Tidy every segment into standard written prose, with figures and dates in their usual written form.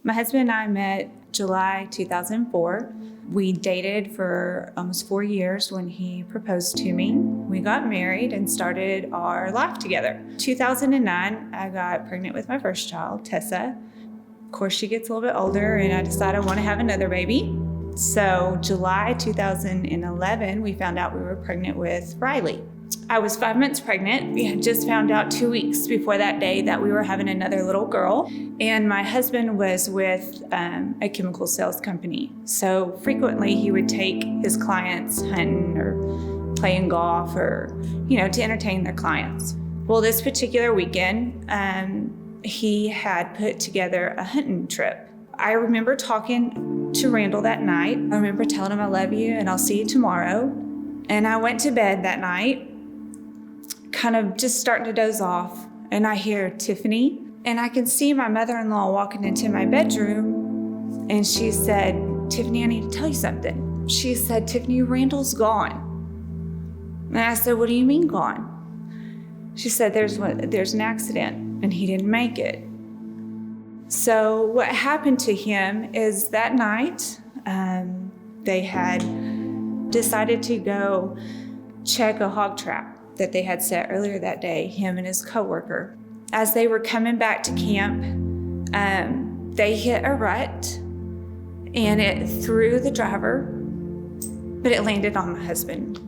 My husband and I met July 2004. We dated for almost 4 years when he proposed to me. We got married and started our life together. 2009, I got pregnant with my first child, Tessa. Of course, she gets a little bit older and I decided I want to have another baby. So July 2011, we found out we were pregnant with Riley. I was 5 months pregnant. We had just found out 2 weeks before that day that we were having another little girl. And my husband was with a chemical sales company. So frequently he would take his clients hunting or playing golf or, to entertain their clients. Well, this particular weekend, he had put together a hunting trip. I remember talking to Randall that night. I remember telling him I love you and I'll see you tomorrow. And I went to bed that night, kind of just starting to doze off, and I hear Tiffany, and I can see my mother-in-law walking into my bedroom, and she said, "Tiffany, I need to tell you something." She said, "Tiffany, Randall's gone." And I said, "What do you mean gone?" She said, there's an accident, and he didn't make it. So what happened to him is that night, they had decided to go check a hog trap that they had set earlier that day, him and his coworker. As they were coming back to camp, they hit a rut and it threw the driver, but it landed on my husband.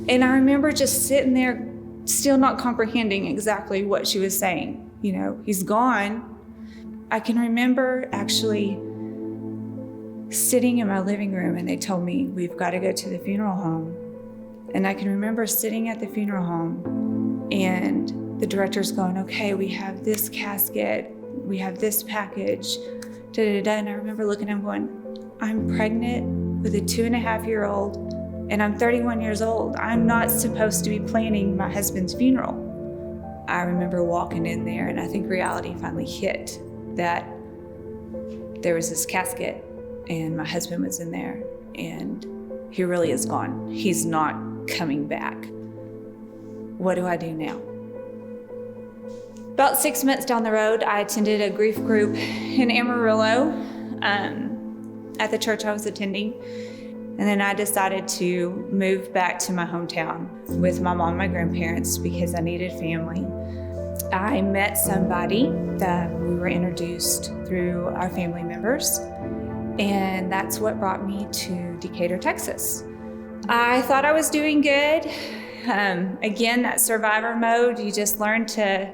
And I remember just sitting there, still not comprehending exactly what she was saying. He's gone. I can remember actually sitting in my living room and they told me, "We've got to go to the funeral home." And I can remember sitting at the funeral home and the director's going, "Okay, we have this casket, we have this package, da-da-da." And I remember looking at him going, "I'm pregnant with a 2.5-year-old and I'm 31 years old. I'm not supposed to be planning my husband's funeral." I remember walking in there and I think reality finally hit that there was this casket and my husband was in there and he really is gone. He's not coming back. What do I do now? About 6 months down the road, I attended a grief group in Amarillo at the church I was attending. And then I decided to move back to my hometown with my mom and my grandparents because I needed family. I met somebody that we were introduced through our family members, and that's what brought me to Decatur, Texas. I thought I was doing good. Again, that survivor mode, you just learn to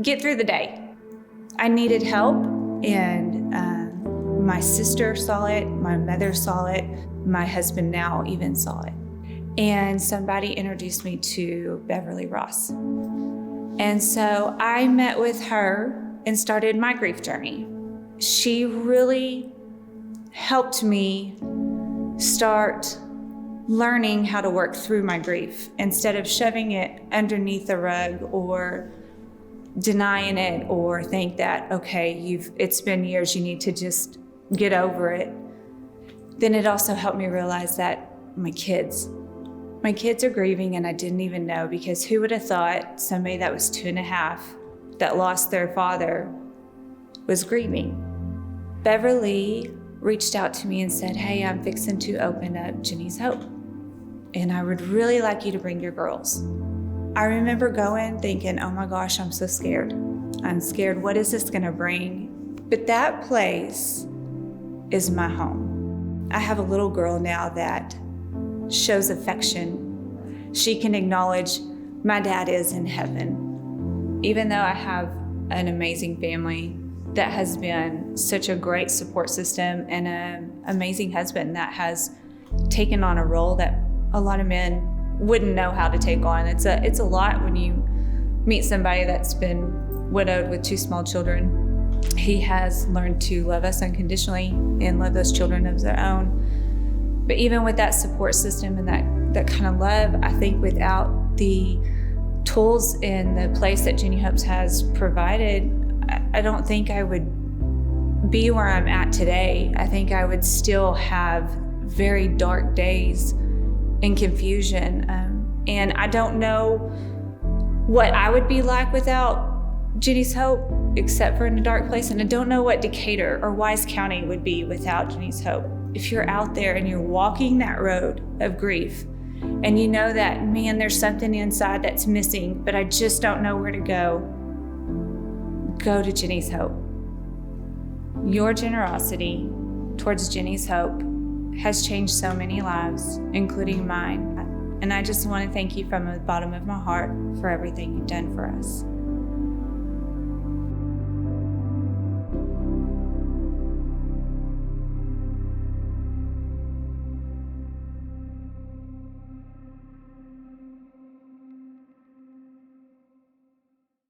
get through the day. I needed help, and my sister saw it, my mother saw it, my husband now even saw it. And somebody introduced me to Beverly Ross. And so I met with her and started my grief journey. She really helped me start learning how to work through my grief instead of shoving it underneath the rug or denying it or think that, okay, it's been years, you need to just get over it. Then it also helped me realize that my kids are grieving and I didn't even know, because who would have thought somebody that was 2.5 that lost their father was grieving? Beverly reached out to me and said, "Hey, I'm fixing to open up Jenny's Hope, and I would really like you to bring your girls." I remember going thinking, "Oh my gosh, I'm so scared. I'm scared. What is this gonna bring?" But that place is my home. I have a little girl now that shows affection. She can acknowledge my dad is in heaven. Even though I have an amazing family that has been such a great support system and an amazing husband that has taken on a role that a lot of men wouldn't know how to take on. It's a lot when you meet somebody that's been widowed with 2 small children. He has learned to love us unconditionally and love those children as their own. But even with that support system and that kind of love, I think without the tools and the place that Jenny Hopes has provided, I don't think I would be where I'm at today. I think I would still have very dark days and confusion. And I don't know what I would be like without Jenny's Hope. except for in a dark place. And I don't know what Decatur or Wise County would be without Jenny's Hope. If you're out there and you're walking that road of grief and you know that, man, there's something inside that's missing, but I just don't know where to go to Jenny's Hope. Your generosity towards Jenny's Hope has changed so many lives, including mine. And I just want to thank you from the bottom of my heart for everything you've done for us.